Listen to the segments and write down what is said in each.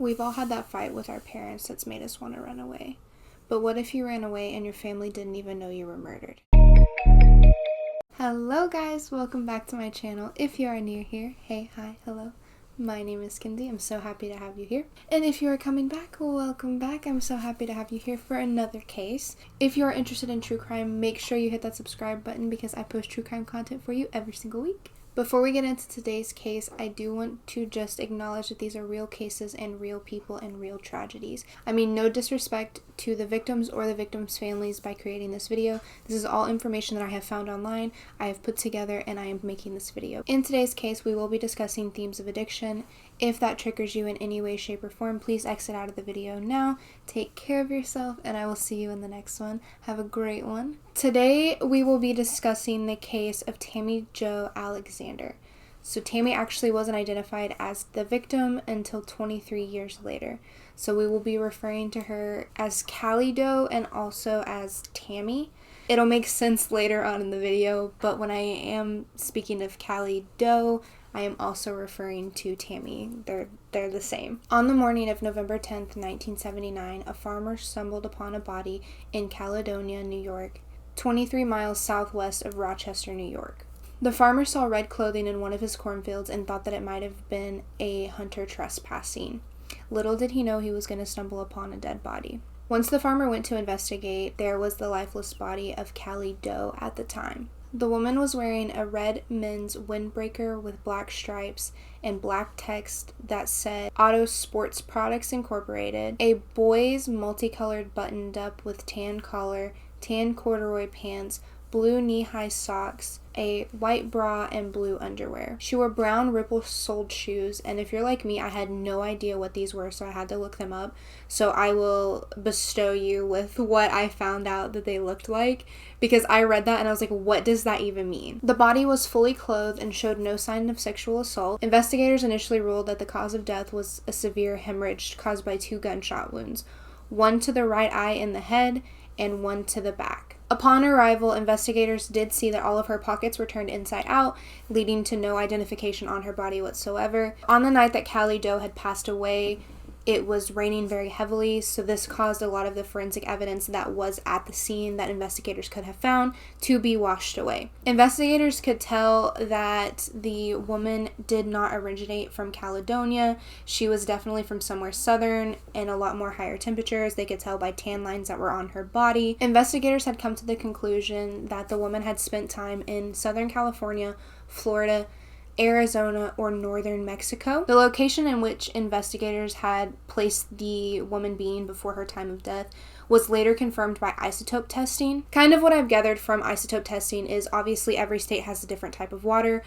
We've all had that fight with our parents that's made us want to run away. But what if you ran away and your family didn't even know you were murdered? Hello guys, welcome back to my channel. If you are new here, hey, hi, hello. My name is Kinsey. I'm so happy to have you here. And if you are coming back, welcome back. I'm so happy to have you here for another case. If you are interested in true crime, make sure you hit that subscribe button because I post true crime content for you every single week. Before we get into today's case, I do want to just acknowledge that these are real cases and real people and real tragedies. I mean, no disrespect to the victims or the victims' families by creating this video. This is all information that I have found online, I have put together, and I am making this video. In today's case, we will be discussing themes of addiction. If that triggers you in any way, shape, or form, please exit out of the video now. Take care of yourself, and I will see you in the next one. Have a great one. Today, we will be discussing the case of Tammy Jo Alexander. So Tammy actually wasn't identified as the victim until 23 years later. So we will be referring to her as Cali Jo and also as Tammy. It'll make sense later on in the video, but when I am speaking of Cali Jo, I am also referring to Tammy. They're the same. On the morning of November 10th, 1979, a farmer stumbled upon a body in Caledonia, New York, 23 miles southwest of Rochester, New York. The farmer saw red clothing in one of his cornfields and thought that it might have been a hunter trespassing. Little did he know he was going to stumble upon a dead body. Once the farmer went to investigate, there was the lifeless body of Cali Jo at the time. The woman was wearing a red men's windbreaker with black stripes and black text that said Auto Sports Products Incorporated, a boy's multicolored buttoned up with tan collar, tan corduroy pants, blue knee-high socks, a white bra, and blue underwear. She wore brown ripple-soled shoes, and if you're like me, I had no idea what these were, so I had to look them up. So I will bestow you with what I found out that they looked like, because I read that and I was like, what does that even mean? The body was fully clothed and showed no sign of sexual assault. Investigators initially ruled that the cause of death was a severe hemorrhage caused by 2 gunshot wounds, one to the right eye in the head and one to the back. Upon arrival, investigators did see that all of her pockets were turned inside out, leading to no identification on her body whatsoever. On the night that Cali Jo had passed away, it was raining very heavily, so this caused a lot of the forensic evidence that was at the scene that investigators could have found to be washed away. Investigators could tell that the woman did not originate from Caledonia. She was definitely from somewhere southern and a lot more higher temperatures. They could tell by tan lines that were on her body. Investigators had come to the conclusion that the woman had spent time in Southern California, Florida, Arizona, or northern Mexico. The location in which investigators had placed the woman being before her time of death was later confirmed by isotope testing. Kind of what I've gathered from isotope testing is obviously every state has a different type of water.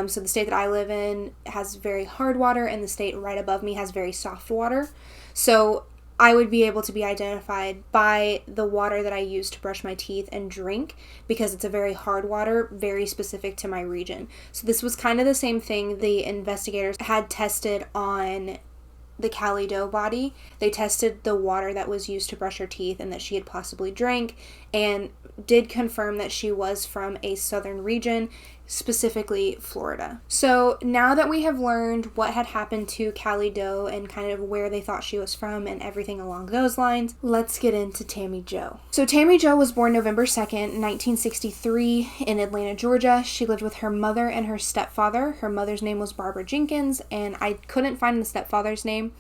So the state that I live in has very hard water and the state right above me has very soft water. So I would be able to be identified by the water that I use to brush my teeth and drink because it's a very hard water, very specific to my region. So this was kind of the same thing the investigators had tested on the Cali Jo body. They tested the water that was used to brush her teeth and that she had possibly drank and did confirm that she was from a southern region, specifically Florida. So now that we have learned what had happened to Cali Jo and kind of where they thought she was from and everything along those lines, let's get into Tammy Jo. So Tammy Jo was born November 2nd, 1963 in Atlanta, Georgia. She lived with her mother and her stepfather. Her mother's name was Barbara Jenkins, and I couldn't find the stepfather's name.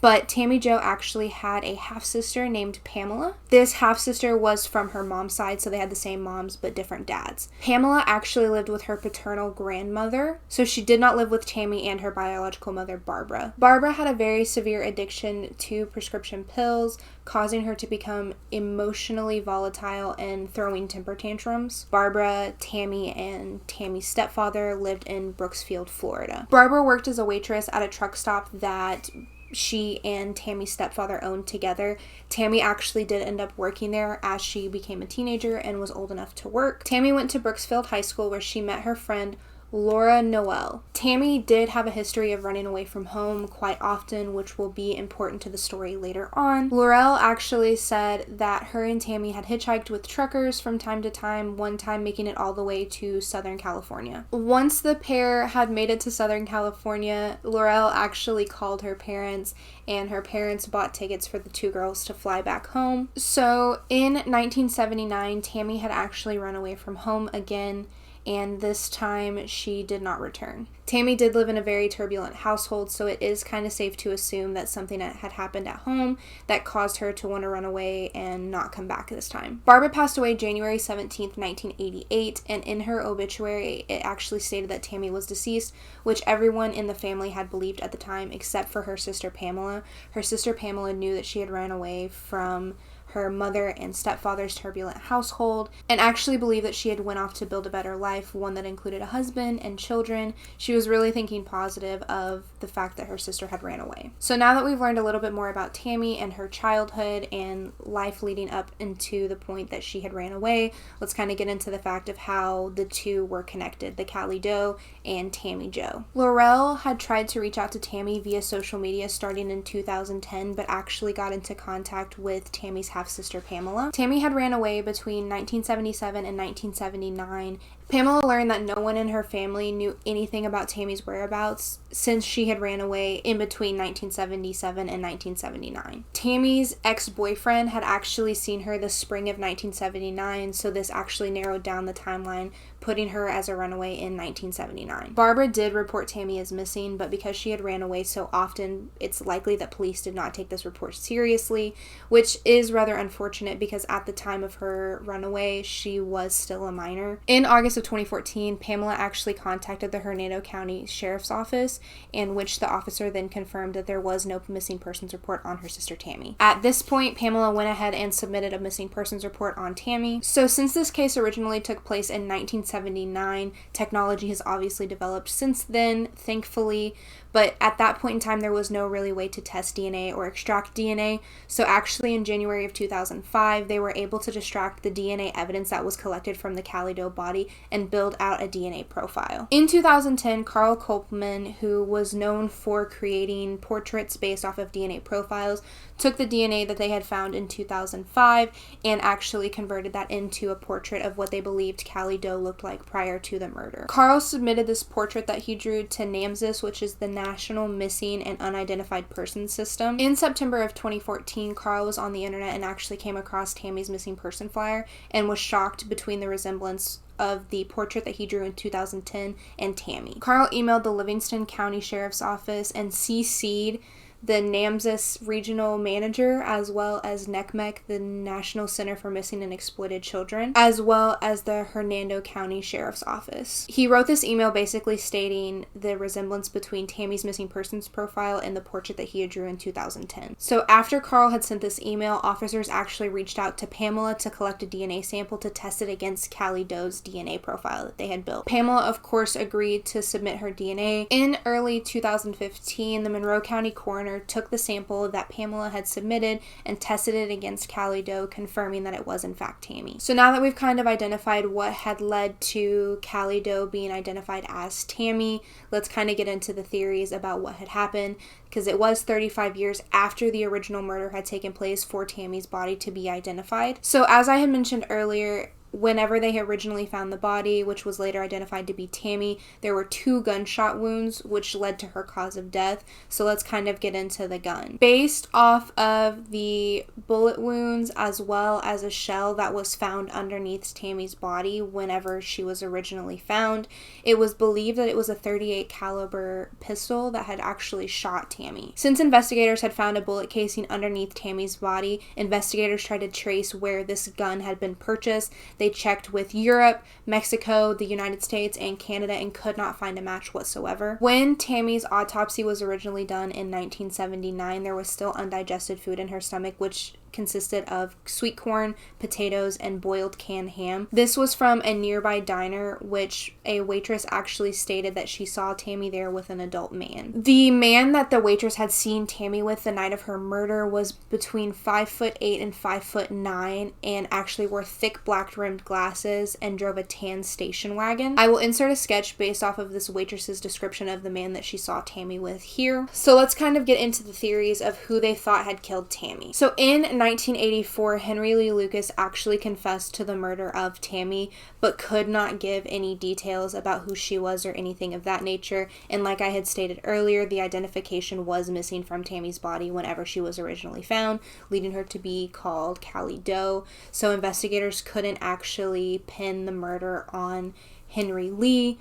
But Tammy Jo actually had a half-sister named Pamela. This half-sister was from her mom's side, so they had the same moms but different dads. Pamela actually lived with her paternal grandmother, so she did not live with Tammy and her biological mother, Barbara. Barbara had a very severe addiction to prescription pills, causing her to become emotionally volatile and throwing temper tantrums. Barbara, Tammy, and Tammy's stepfather lived in Brooksfield, Florida. Barbara worked as a waitress at a truck stop that she and Tammy's stepfather owned together. Tammy actually did end up working there as she became a teenager and was old enough to work. Tammy went to Brooksfield High School where she met her friend Laura Noel. Tammy did have a history of running away from home quite often, which will be important to the story later on. Laurel actually said that her and Tammy had hitchhiked with truckers from time to time, one time making it all the way to Southern California. Once the pair had made it to Southern California, Laurel actually called her parents, and her parents bought tickets for the two girls to fly back home. So in 1979, Tammy had actually run away from home again, and this time she did not return. Tammy did live in a very turbulent household, so it is kind of safe to assume that something that had happened at home that caused her to want to run away and not come back this time. Barbara passed away January 17th, 1988, and in her obituary, it actually stated that Tammy was deceased, which everyone in the family had believed at the time, except for her sister Pamela. Her sister Pamela knew that she had ran away from her mother and stepfather's turbulent household, and actually believed that she had went off to build a better life, one that included a husband and children. She was really thinking positive of the fact that her sister had ran away. So now that we've learned a little bit more about Tammy and her childhood and life leading up into the point that she had ran away, let's kind of get into the fact of how the two were connected, the Cali Do and Tammy Jo. Laurel had tried to reach out to Tammy via social media starting in 2010, but actually got into contact with Tammy's half-sister Pamela. Tammy had ran away between 1977 and 1979. Pamela learned that no one in her family knew anything about Tammy's whereabouts since she had ran away in between 1977 and 1979. Tammy's ex-boyfriend had actually seen her the spring of 1979, so this actually narrowed down the timeline, putting her as a runaway in 1979. Barbara did report Tammy as missing, but because she had ran away so often, it's likely that police did not take this report seriously, which is rather unfortunate because at the time of her runaway, she was still a minor. In August of 2014, Pamela actually contacted the Hernando County Sheriff's Office, in which the officer then confirmed that there was no missing persons report on her sister Tammy. At this point, Pamela went ahead and submitted a missing persons report on Tammy. So since this case originally took place in 1979, technology has obviously developed since then, thankfully, but at that point in time, there was no really way to test DNA or extract DNA. So actually in January of 2005, they were able to extract the DNA evidence that was collected from the Cali Do body and build out a DNA profile. In 2010, Carl Kopelman, who was known for creating portraits based off of DNA profiles, took the DNA that they had found in 2005 and actually converted that into a portrait of what they believed Cali Do looked like prior to the murder. Carl submitted this portrait that he drew to NAMSIS, which is the National Missing and Unidentified Persons System. In September of 2014, Carl was on the internet and actually came across Tammy's missing person flyer and was shocked between the resemblance of the portrait that he drew in 2010 and Tammy. Carl emailed the Livingston County Sheriff's Office and CC'd the NAMSIS regional manager, as well as NCMEC, the National Center for Missing and Exploited Children, as well as the Hernando County Sheriff's Office. He wrote this email basically stating the resemblance between Tammy's missing persons profile and the portrait that he had drew in 2010. So after Carl had sent this email, officers actually reached out to Pamela to collect a DNA sample to test it against Cali Do's DNA profile that they had built. Pamela, of course, agreed to submit her DNA. In early 2015, the Monroe County coroner took the sample that Pamela had submitted and tested it against Cali Do, confirming that it was in fact Tammy. So now that we've kind of identified what had led to Cali Do being identified as Tammy, let's kind of get into the theories about what had happened, because it was 35 years after the original murder had taken place for Tammy's body to be identified. So as I had mentioned earlier, whenever they originally found the body, which was later identified to be Tammy, there were 2 gunshot wounds, which led to her cause of death. So let's kind of get into the gun. Based off of the bullet wounds, as well as a shell that was found underneath Tammy's body whenever she was originally found, it was believed that it was a .38 caliber pistol that had actually shot Tammy. Since investigators had found a bullet casing underneath Tammy's body, investigators tried to trace where this gun had been purchased. They checked with Europe, Mexico, the United States, and Canada and could not find a match whatsoever. When Tammy's autopsy was originally done in 1979, there was still undigested food in her stomach, which consisted of sweet corn, potatoes, and boiled canned ham. This was from a nearby diner, which a waitress actually stated that she saw Tammy there with an adult man. The man that the waitress had seen Tammy with the night of her murder was between 5'8" and 5'9", and actually wore thick black rimmed glasses and drove a tan station wagon. I will insert a sketch based off of this waitress's description of the man that she saw Tammy with here. So let's kind of get into the theories of who they thought had killed Tammy. So in 1984, Henry Lee Lucas actually confessed to the murder of Tammy, but could not give any details about who she was or anything of that nature. And like I had stated earlier, the identification was missing from Tammy's body whenever she was originally found, leading her to be called Cali Doe. So investigators couldn't actually pin the murder on Henry Lee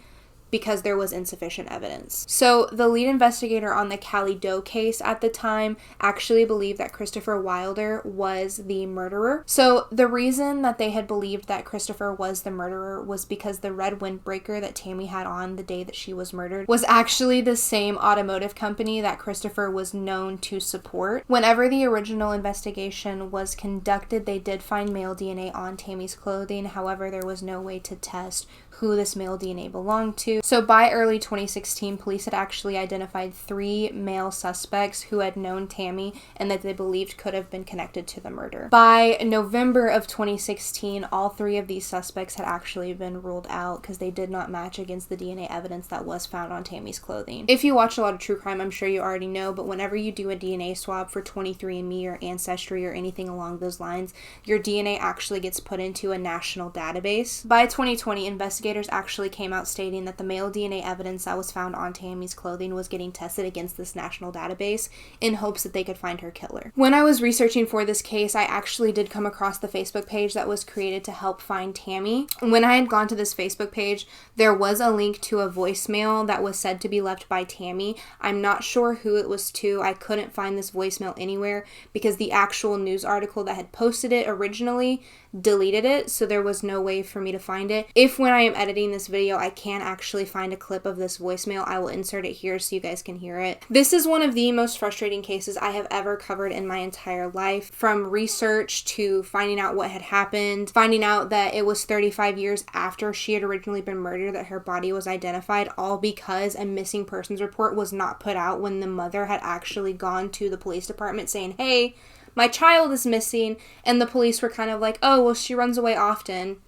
because there was insufficient evidence. So the lead investigator on the Cali Doe case at the time actually believed that Christopher Wilder was the murderer. So the reason that they had believed that Christopher was the murderer was because the red windbreaker that Tammy had on the day that she was murdered was actually the same automotive company that Christopher was known to support. Whenever the original investigation was conducted, they did find male DNA on Tammy's clothing. However, there was no way to test who this male DNA belonged to. So by early 2016, police had actually identified 3 male suspects who had known Tammy and that they believed could have been connected to the murder. By November of 2016, all 3 of these suspects had actually been ruled out because they did not match against the DNA evidence that was found on Tammy's clothing. If you watch a lot of true crime, I'm sure you already know, but whenever you do a DNA swab for 23andMe or Ancestry or anything along those lines, your DNA actually gets put into a national database. By 2020, investigators actually came out stating that the male DNA evidence that was found on Tammy's clothing was getting tested against this national database in hopes that they could find her killer. When I was researching for this case, I actually did come across the Facebook page that was created to help find Tammy. When I had gone to this Facebook page, there was a link to a voicemail that was said to be left by Tammy. I'm not sure who it was to. I couldn't find this voicemail anywhere because the actual news article that had posted it originally deleted it, so there was no way for me to find it. If when I am editing this video I can actually find a clip of this voicemail, I will insert it here so you guys can hear it. This is one of the most frustrating cases I have ever covered in my entire life. From research to finding out what had happened, finding out that it was 35 years after she had originally been murdered that her body was identified, all because a missing persons report was not put out when the mother had actually gone to the police department saying, hey, my child is missing, and the police were kind of like, oh, well, she runs away often.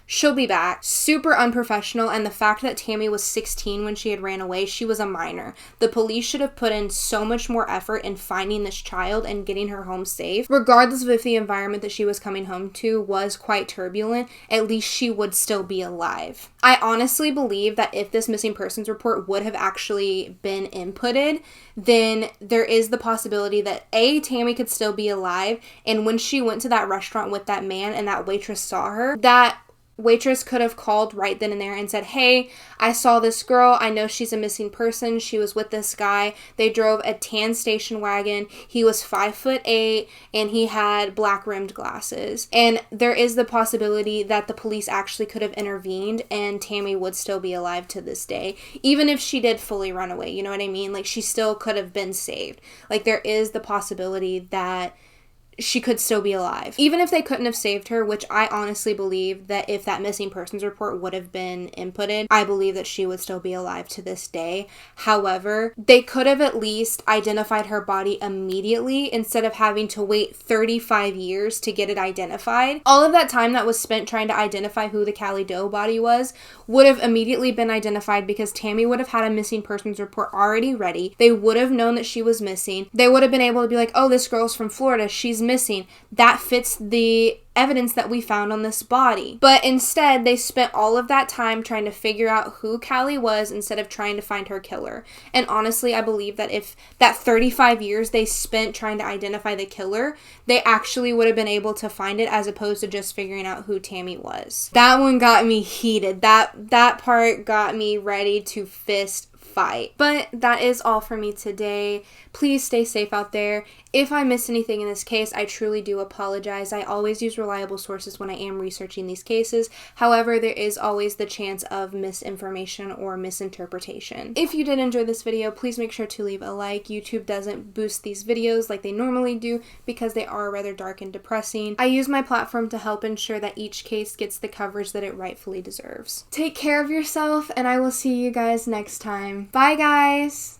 She'll be back. Super unprofessional, and the fact that Tammy was 16 when she had ran away, she was a minor. The police should have put in so much more effort in finding this child and getting her home safe. Regardless of if the environment that she was coming home to was quite turbulent, at least she would still be alive. I honestly believe that if this missing persons report would have actually been inputted, then there is the possibility that A, Tammy could still be alive, and when she went to that restaurant with that man and that waitress saw her, that waitress could have called right then and there and said, hey, I saw this girl. I know she's a missing person. She was with this guy. They drove a tan station wagon. He was 5'8" and he had black rimmed glasses. And there is the possibility that the police actually could have intervened and Tammy would still be alive to this day. Even if she did fully run away, you know what I mean? Like, she still could have been saved. Like, there is the possibility that she could still be alive. Even if they couldn't have saved her, which I honestly believe that if that missing persons report would have been inputted, I believe that she would still be alive to this day. However, they could have at least identified her body immediately instead of having to wait 35 years to get it identified. All of that time that was spent trying to identify who the Cali Doe body was would have immediately been identified because Tammy would have had a missing persons report already ready. They would have known that she was missing. They would have been able to be like, oh, this girl's from Florida. She's missing. That fits the evidence that we found on this body. But instead, they spent all of that time trying to figure out who Cali was instead of trying to find her killer. And honestly, I believe that if that 35 years they spent trying to identify the killer, they actually would have been able to find it as opposed to just figuring out who Tammy was. That one got me heated. That part got me ready to fist fight. But that is all for me today. Please stay safe out there. If I missed anything in this case, I truly do apologize. I always use reliable sources when I am researching these cases. However, there is always the chance of misinformation or misinterpretation. If you did enjoy this video, please make sure to leave a like. YouTube doesn't boost these videos like they normally do because they are rather dark and depressing. I use my platform to help ensure that each case gets the coverage that it rightfully deserves. Take care of yourself, and I will see you guys next time. Bye, guys!